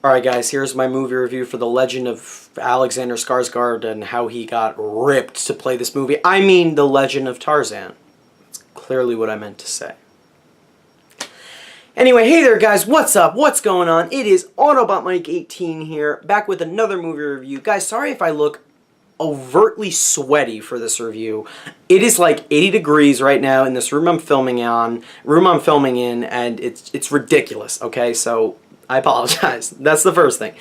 Alright guys, here's my movie review for The Legend of Alexander Skarsgård and how he got ripped to play this movie. I mean The Legend of Tarzan. That's clearly what I meant to say. Anyway, hey there guys, what's up? What's going on? It is Autobot Mike 18 here, back with another movie review. Guys, sorry if I look overtly sweaty for this review. It is like 80 degrees right now in this room I'm filming in, and it's ridiculous, okay? So I apologize. That's the first thing.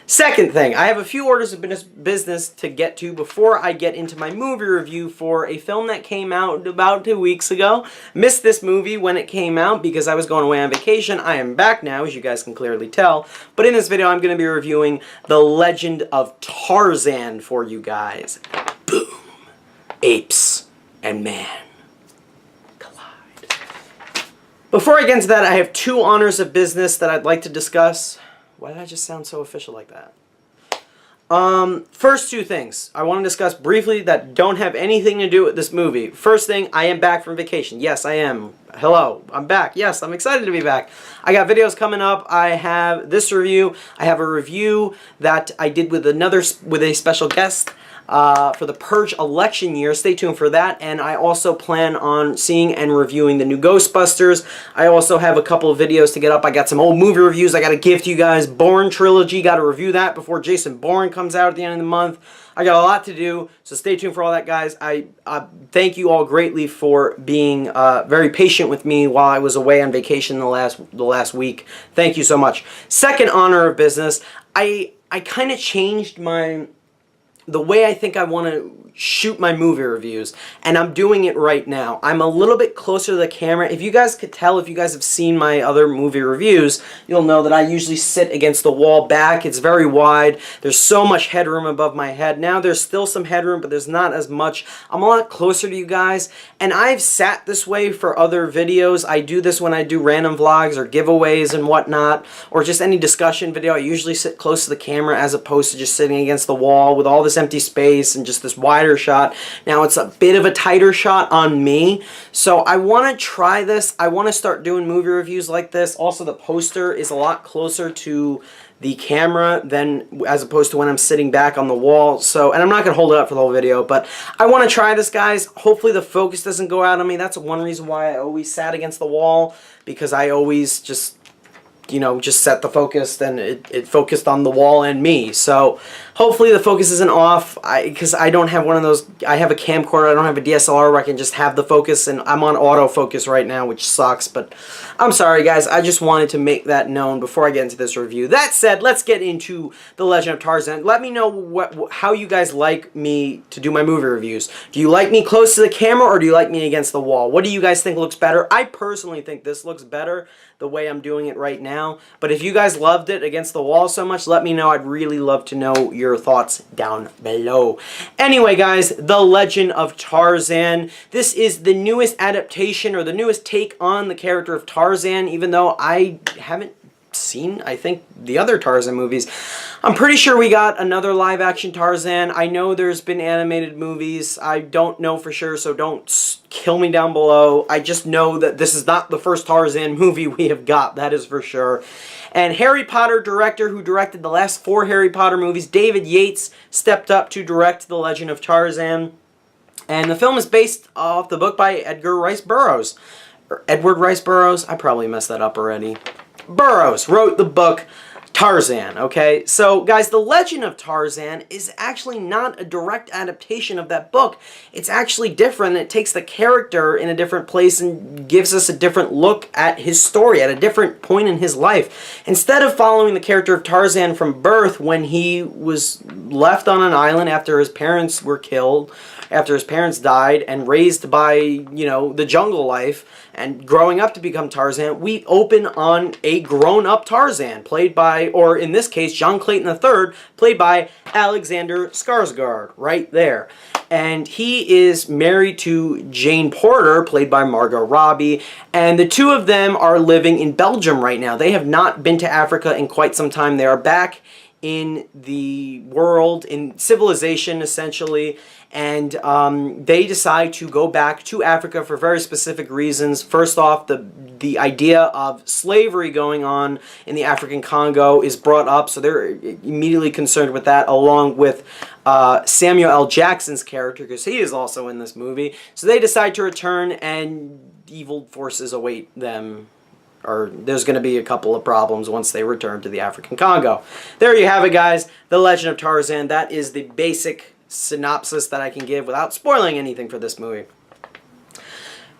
Second thing, I have a few orders of business to get to before I get into my movie review for a film that came out about 2 weeks ago. Missed this movie when it came out because I was going away on vacation. I am back now, as you guys can clearly tell. But in this video, I'm going to be reviewing The Legend of Tarzan for you guys. Boom. Apes and man collide. Before I get into that, I have two honors of business that I'd like to discuss. Why did I just sound so official like that? First two things I want to discuss briefly that don't have anything to do with this movie. First thing, I am back from vacation. Yes, I am. Hello, I'm back. Yes, I'm excited to be back. I got videos coming up. I have this review. I have a review that I did with a special guest for the Purge election year. Stay tuned for that. And I also plan on seeing and reviewing the new Ghostbusters. I also have a couple of videos to get up. I got some old movie reviews I got to give to you guys. Bourne trilogy, got to review that before Jason Bourne comes out at the end of the month. I got a lot to do, so stay tuned for all that, guys. I thank you all greatly for being very patient with me while I was away on vacation the last week. Thank you so much. Second honor of business, I kind of changed the way I think I want to shoot my movie reviews, and I'm doing it right now. I'm a little bit closer to the camera. If you guys could tell, if you guys have seen my other movie reviews, you'll know that I usually sit against the wall back. It's very wide. There's so much headroom above my head. Now there's still some headroom, but there's not as much. I'm a lot closer to you guys, and I've sat this way for other videos. I do this when I do random vlogs or giveaways and whatnot, or just any discussion video. I usually sit close to the camera as opposed to just sitting against the wall with all this empty space and just this wider shot. Now it's a bit of a tighter shot on me, so I want to try this. I want to start doing movie reviews like this. Also, the poster is a lot closer to the camera than as opposed to when I'm sitting back on the wall. So, and I'm not going to hold it up for the whole video, but I want to try this, guys. Hopefully the focus doesn't go out on me. That's one reason why I always sat against the wall, because I always just set the focus, then it focused on the wall and me. So hopefully the focus isn't off, because I don't have one of those. I have a camcorder, I don't have a DSLR where I can just have the focus, and I'm on autofocus right now, which sucks, but I'm sorry guys, I just wanted to make that known before I get into this review. That said, let's get into The Legend of Tarzan. Let me know how you guys like me to do my movie reviews. Do you like me close to the camera, or do you like me against the wall? What do you guys think looks better? I personally think this looks better the way I'm doing it right now, but if you guys loved it against the wall so much, let me know. I'd really love to know your thoughts down below. Anyway guys, The Legend of Tarzan. This is the newest adaptation, or the newest take on the character of Tarzan, even though I haven't seen, I think, the other Tarzan movies. I'm pretty sure we got another live-action Tarzan. I know there's been animated movies. I don't know for sure, so don't kill me down below. I just know that this is not the first Tarzan movie we have got, that is for sure. And Harry Potter director who directed the last 4 Harry Potter movies, David Yates, stepped up to direct The Legend of Tarzan. And the film is based off the book by Edgar Rice Burroughs. Or Edward Rice Burroughs? I probably messed that up already. Burroughs wrote the book Tarzan, okay? So, guys, The Legend of Tarzan is actually not a direct adaptation of that book. It's actually different. It takes the character in a different place and gives us a different look at his story at a different point in his life. Instead of following the character of Tarzan from birth, when he was left on an island after his parents were killed, after his parents died, and raised by, the jungle life, and growing up to become Tarzan, we open on a grown-up Tarzan, played by, or in this case, John Clayton III, played by Alexander Skarsgård, right there. And he is married to Jane Porter, played by Margot Robbie, and the two of them are living in Belgium right now. They have not been to Africa in quite some time. They are back in the world, in civilization essentially, and they decide to go back to Africa for very specific reasons. First off, the idea of slavery going on in the African Congo is brought up, so they're immediately concerned with that, along with Samuel L. Jackson's character, because he is also in this movie. So they decide to return, and evil forces await them, or there's going to be a couple of problems once they return to the African Congo. There you have it, guys. The Legend of Tarzan. That is the basic synopsis that I can give without spoiling anything for this movie.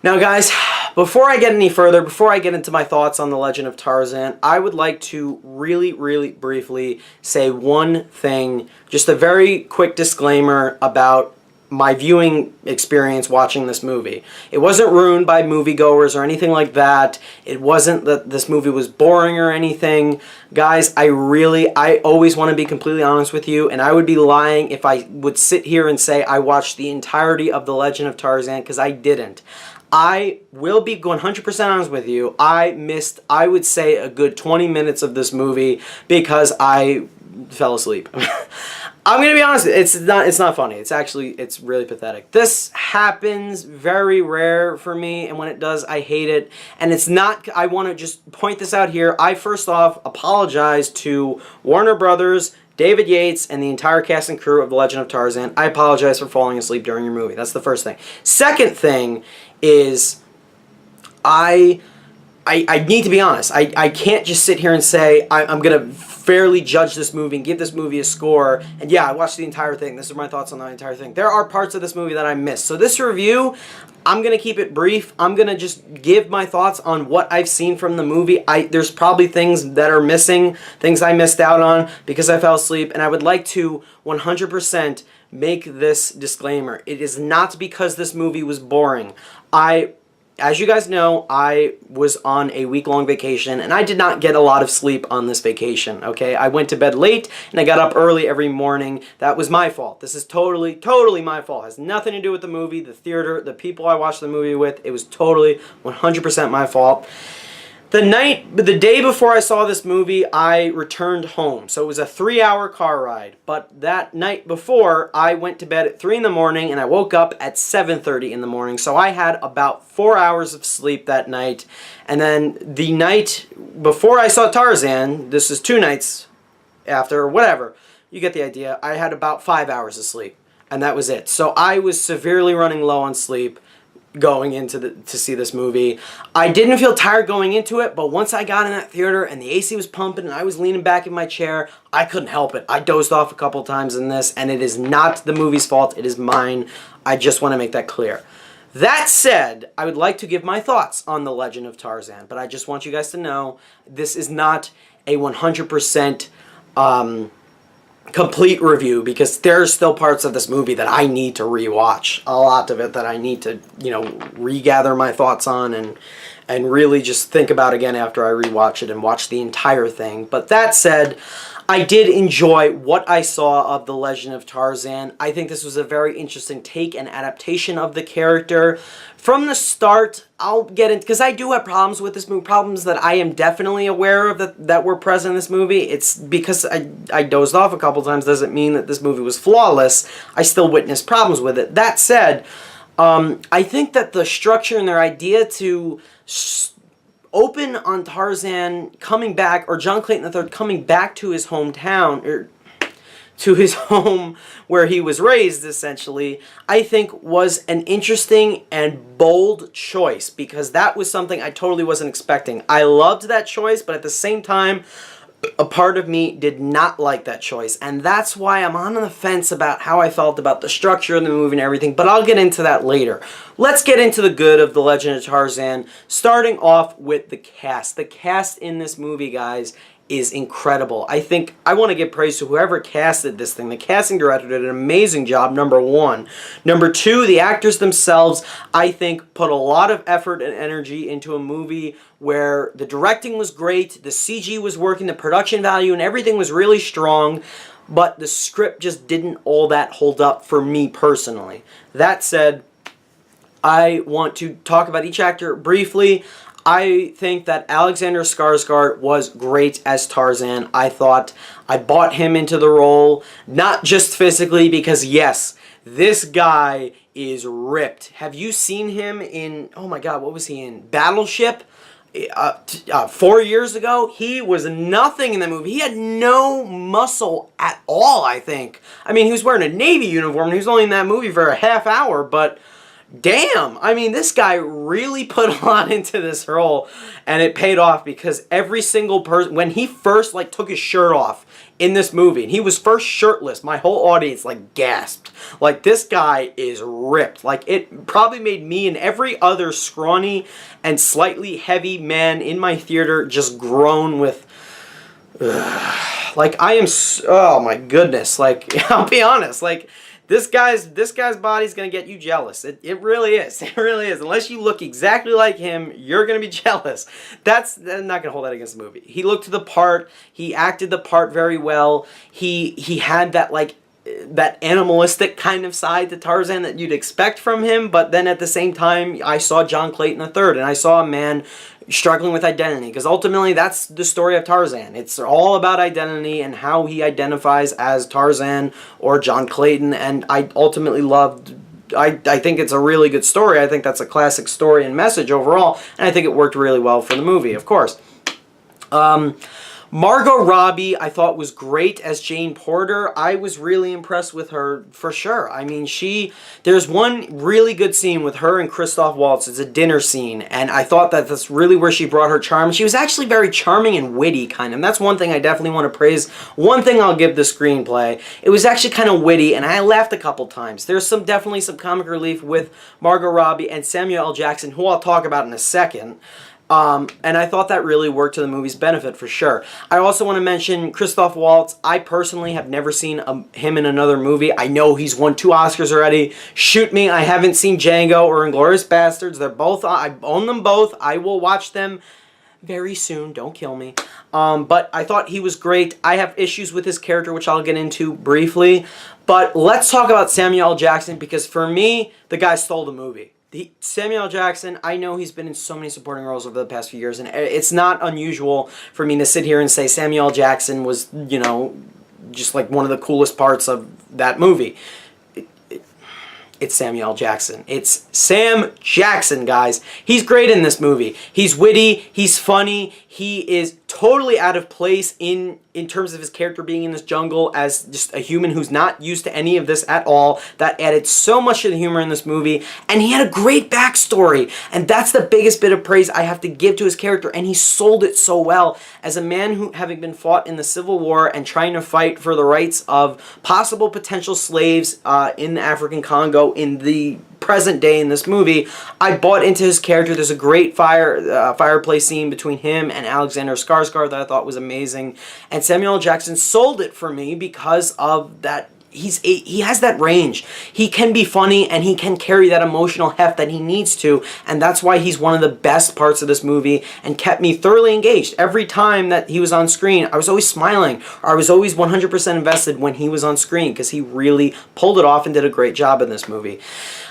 Now, guys, before I get any further, before I get into my thoughts on The Legend of Tarzan, I would like to really, really briefly say one thing, just a very quick disclaimer about my viewing experience watching this movie. It wasn't ruined by moviegoers or anything like that. It wasn't that this movie was boring or anything. Guys, I always want to be completely honest with you, and I would be lying if I would sit here and say I watched the entirety of The Legend of Tarzan, because I didn't. I will be 100% honest with you. I missed, I would say, a good 20 minutes of this movie because I fell asleep. I'm going to be honest, it's not funny. It's really pathetic. This happens very rare for me, and when it does, I hate it. And it's not, I want to just point this out here. I first off apologize to Warner Brothers, David Yates, and the entire cast and crew of The Legend of Tarzan. I apologize for falling asleep during your movie. That's the first thing. Second thing is, I need to be honest. I can't just sit here and say I'm going to fairly judge this movie and give this movie a score. And yeah, I watched the entire thing. This is my thoughts on the entire thing. There are parts of this movie that I missed. So this review, I'm going to keep it brief. I'm going to just give my thoughts on what I've seen from the movie. There's probably things that are missing, things I missed out on because I fell asleep. And I would like to 100% make this disclaimer. It is not because this movie was boring. As you guys know, I was on a week-long vacation, and I did not get a lot of sleep on this vacation, okay? I went to bed late, and I got up early every morning. That was my fault. This is totally, totally my fault. It has nothing to do with the movie, the theater, the people I watched the movie with. It was totally 100% my fault. The day before I saw this movie, I returned home. So it was a 3-hour car ride. But that night before, I went to bed at 3 in the morning, and I woke up at 7:30 in the morning. So I had about 4 hours of sleep that night. And then the night before I saw Tarzan, this is 2 nights after, or whatever, you get the idea, I had about 5 hours of sleep. And that was it. So I was severely running low on sleep going into to see this movie. I didn't feel tired going into it, but once I got in that theater and the AC was pumping and I was leaning back in my chair, I couldn't help it. I dozed off a couple times in this, and it is not the movie's fault. It is mine. I just want to make that clear. That said, I would like to give my thoughts on The Legend of Tarzan, but I just want you guys to know this is not a 100% complete review, because there's still parts of this movie that I need to rewatch. A lot of it that I need to, regather my thoughts on and really just think about again after I rewatch it and watch the entire thing. But that said, I did enjoy what I saw of The Legend of Tarzan. I think this was a very interesting take and adaptation of the character. From the start, I'll get into, because I do have problems with this movie, problems that I am definitely aware of that were present in this movie. It's because I dozed off a couple times doesn't mean that this movie was flawless. I still witnessed problems with it. That said, I think that the structure and their idea to open on Tarzan coming back, or John Clayton III coming back to his hometown, or to his home where he was raised, essentially, I think was an interesting and bold choice, because that was something I totally wasn't expecting. I loved that choice, but at the same time, a part of me did not like that choice, and that's why I'm on the fence about how I felt about the structure of the movie and everything, but I'll get into that later. Let's get into the good of The Legend of Tarzan, starting off with the cast. The cast in this movie, guys, is incredible. I think I want to give praise to whoever casted this thing. The casting director did an amazing job, number one. Number two, the actors themselves, I think, put a lot of effort and energy into a movie where the directing was great, the CG was working, the production value and everything was really strong, but the script just didn't all that hold up for me personally. That said, I want to talk about each actor briefly. I think that Alexander Skarsgård was great as Tarzan. I thought I bought him into the role, not just physically, because yes, this guy is ripped. Have you seen him in, oh my god, what was he in? Battleship? 4 years ago, he was nothing in the movie. He had no muscle at all, I think. I mean, he was wearing a Navy uniform, and he was only in that movie for a half hour, but damn, I mean, this guy really put a lot into this role, and it paid off because every single person, when he first, like, took his shirt off in this movie, and he was first shirtless, my whole audience, like, gasped. Like, this guy is ripped. Like, it probably made me and every other scrawny and slightly heavy man in my theater just groan with, like, I am, oh my goodness, like, I'll be honest, like, this guy's body's gonna get you jealous. It really is. It really is. Unless you look exactly like him, you're gonna be jealous. I'm not gonna hold that against the movie. He looked the part. He acted the part very well. He had that, like, that animalistic kind of side to Tarzan that you'd expect from him, but then at the same time, I saw John Clayton III, and I saw a man struggling with identity, because ultimately that's the story of Tarzan. It's all about identity and how he identifies as Tarzan or John Clayton, and I ultimately loved, I think it's a really good story. I think that's a classic story and message overall, and I think it worked really well for the movie, of course. Margot Robbie, I thought, was great as Jane Porter. I was really impressed with her, for sure. I mean, there's one really good scene with her and Christoph Waltz. It's a dinner scene, and I thought that that's really where she brought her charm. She was actually very charming and witty, kind of. And that's one thing I definitely want to praise. One thing I'll give the screenplay. It was actually kind of witty, and I laughed a couple times. There's definitely some comic relief with Margot Robbie and Samuel L. Jackson, who I'll talk about in a second. And I thought that really worked to the movie's benefit, for sure. I also want to mention Christoph Waltz. I personally have never seen him in another movie. I know he's won 2 Oscars already. Shoot me, I haven't seen Django or Inglourious Basterds. They're both, I own them both. I will watch them very soon. Don't kill me. But I thought he was great. I have issues with his character, which I'll get into briefly. But let's talk about Samuel L. Jackson, because for me, the guy stole the movie. Samuel L. Jackson, I know he's been in so many supporting roles over the past few years, and it's not unusual for me to sit here and say Samuel L. Jackson was, you know, just like one of the coolest parts of that movie. It's Samuel L. Jackson. It's Sam Jackson, guys. He's great in this movie. He's witty. He's funny. He is totally out of place in terms of his character being in this jungle as just a human who's not used to any of this at all. That added so much to the humor in this movie. And he had a great backstory. And that's the biggest bit of praise I have to give to his character. And he sold it so well. As a man who, having been fought in the Civil War and trying to fight for the rights of possible potential slaves in the African Congo in the present day in this movie, I bought into his character. There's a great fireplace scene between him and Alexander Skarsgård that I thought was amazing, and Samuel L. Jackson sold it for me because of that. He has that range. He can be funny, and he can carry that emotional heft that he needs to, and that's why he's one of the best parts of this movie and kept me thoroughly engaged. Every time that he was on screen, I was always smiling, or I was always 100% invested when he was on screen, because he really pulled it off and did a great job in this movie.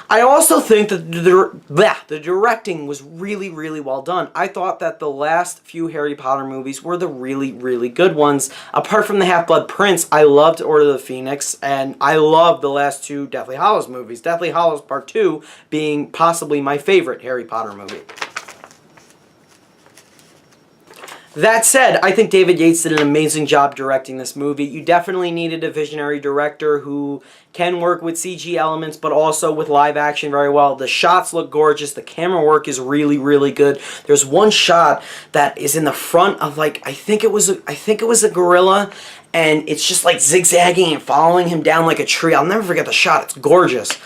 I also think that the directing was really, really well done. I thought that the last few Harry Potter movies were the really, really good ones. Apart from the Half-Blood Prince, I loved Order of the Phoenix, and I loved the last 2 Deathly Hallows movies. Deathly Hallows Part 2 being possibly my favorite Harry Potter movie. That said, I think David Yates did an amazing job directing this movie. You definitely needed a visionary director who can work with CG elements, but also with live action very well. The shots look gorgeous. The camera work is really, really good. There's one shot that is in the front of, like, I think it was a gorilla, and it's just like zigzagging and following him down like a tree. I'll never forget the shot. It's gorgeous.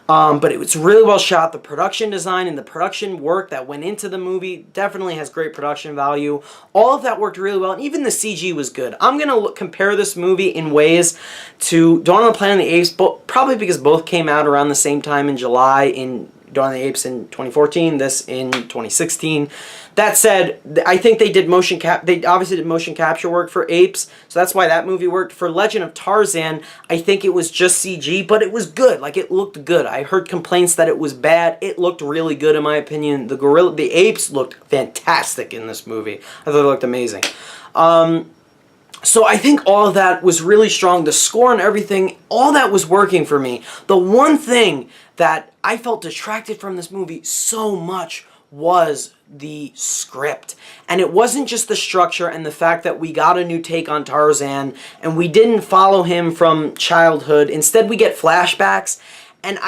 But it was really well shot. The production design and the production work that went into the movie definitely has great production value. All of that worked really well, and even the CG was good. I'm going to compare this movie in ways to Dawn of the Planet of the Apes, probably because both came out around the same time in July in Dawn of the Apes in 2014, this in 2016. That said, I think they did they obviously did motion capture work for Apes, so that's why that movie worked. For Legend of Tarzan, I think it was just CG, but it was good. Like, it looked good. I heard complaints that it was bad. It looked really good in my opinion. The apes looked fantastic in this movie. I thought it looked amazing. So I think all of that was really strong. The score and everything, all that was working for me. The one thing that I felt detracted from this movie so much was the script. And it wasn't just the structure and the fact that we got a new take on Tarzan and we didn't follow him from childhood. Instead, we get flashbacks. And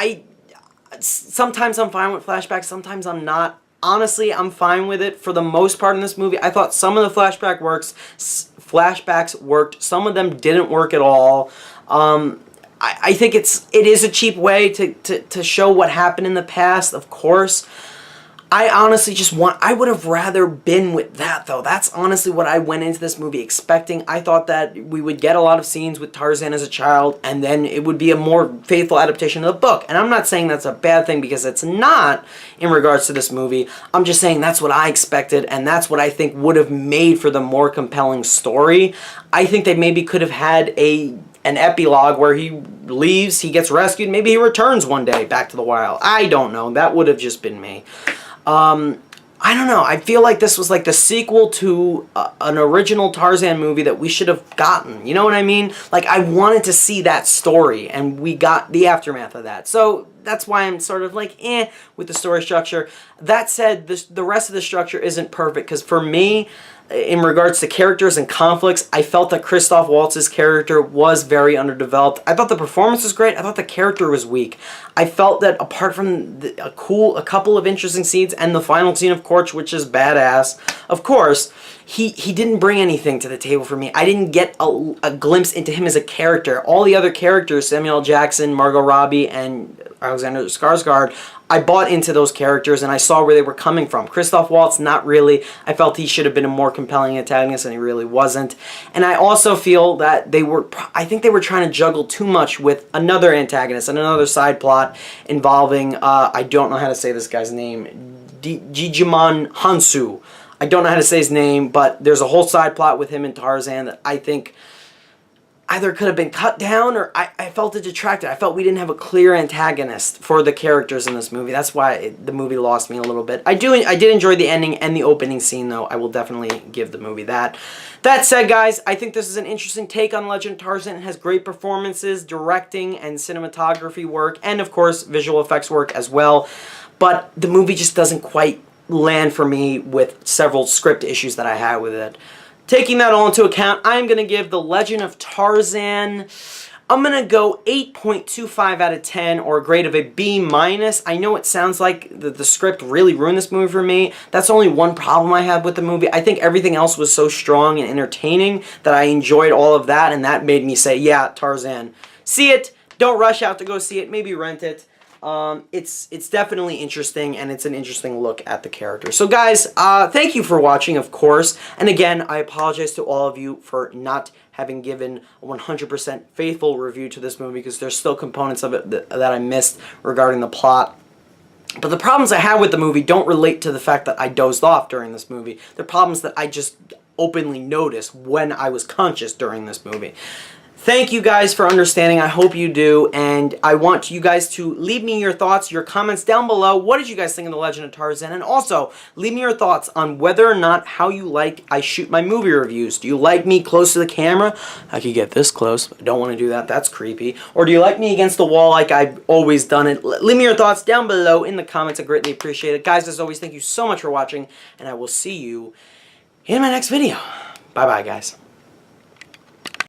sometimes I'm fine with flashbacks, sometimes I'm not. Honestly, I'm fine with it for the most part in this movie. I thought some of the flashbacks worked. Some of them didn't work at all. I think it is a cheap way to show what happened in the past, of course. I honestly I would have rather been with that, though. That's honestly what I went into this movie expecting. I thought that we would get a lot of scenes with Tarzan as a child, and then it would be a more faithful adaptation of the book. And I'm not saying that's a bad thing, because it's not in regards to this movie. I'm just saying that's what I expected, and that's what I think would have made for the more compelling story. I think they maybe could have had an epilogue where he leaves, he gets rescued, maybe he returns one day back to the wild. I don't know. That would have just been me. I don't know. I feel like this was like the sequel to an original Tarzan movie that we should have gotten. You know what I mean? Like, I wanted to see that story, and we got the aftermath of that. So that's why I'm sort of like, with the story structure. That said, the rest of the structure isn't perfect, because for me, in regards to characters and conflicts, I felt that Christoph Waltz's character was very underdeveloped. I thought the performance was great. I thought the character was weak. I felt that apart from a couple of interesting scenes and the final scene of course, which is badass, of course, he didn't bring anything to the table for me. I didn't get a glimpse into him as a character. All the other characters, Samuel L. Jackson, Margot Robbie, and Alexander Skarsgård, I bought into those characters and I saw where they were coming from. Christoph Waltz, not really. I felt he should have been a more compelling antagonist, and he really wasn't. And I also feel that I think they were trying to juggle too much with another antagonist and another side plot involving, I don't know how to say this guy's name, Djimon Hounsou. I don't know how to say his name, but there's a whole side plot with him and Tarzan that I think either could have been cut down, or I felt it detracted. I felt we didn't have a clear antagonist for the characters in this movie. That's why the movie lost me a little bit. I did enjoy the ending and the opening scene, though. I will definitely give the movie that. That said, guys, I think this is an interesting take on Legend of Tarzan. It has great performances, directing, and cinematography work, and of course, visual effects work as well. But the movie just doesn't quite land for me with several script issues that I had with it. Taking that all into account, I'm going to give The Legend of Tarzan, I'm going to go 8.25 out of 10, or a grade of a B-. I know it sounds like the script really ruined this movie for me. That's only one problem I had with the movie. I think everything else was so strong and entertaining that I enjoyed all of that, and that made me say, yeah, Tarzan. See it. Don't rush out to go see it. Maybe rent it. It's definitely interesting, and it's an interesting look at the character. So guys, thank you for watching, of course. And again, I apologize to all of you for not having given a 100% faithful review to this movie, because there's still components of it that I missed regarding the plot. But the problems I have with the movie don't relate to the fact that I dozed off during this movie. They're problems that I just openly noticed when I was conscious during this movie. Thank you guys for understanding. I hope you do, and I want you guys to leave me your thoughts, your comments down below. What did you guys think of The Legend of Tarzan? And also, leave me your thoughts on whether or not how you like I shoot my movie reviews. Do you like me close to the camera? I could get this close, but I don't want to do that. That's creepy. Or do you like me against the wall like I've always done it? Leave me your thoughts down below in the comments. I greatly appreciate it. Guys, as always, thank you so much for watching, and I will see you in my next video. Bye-bye, guys.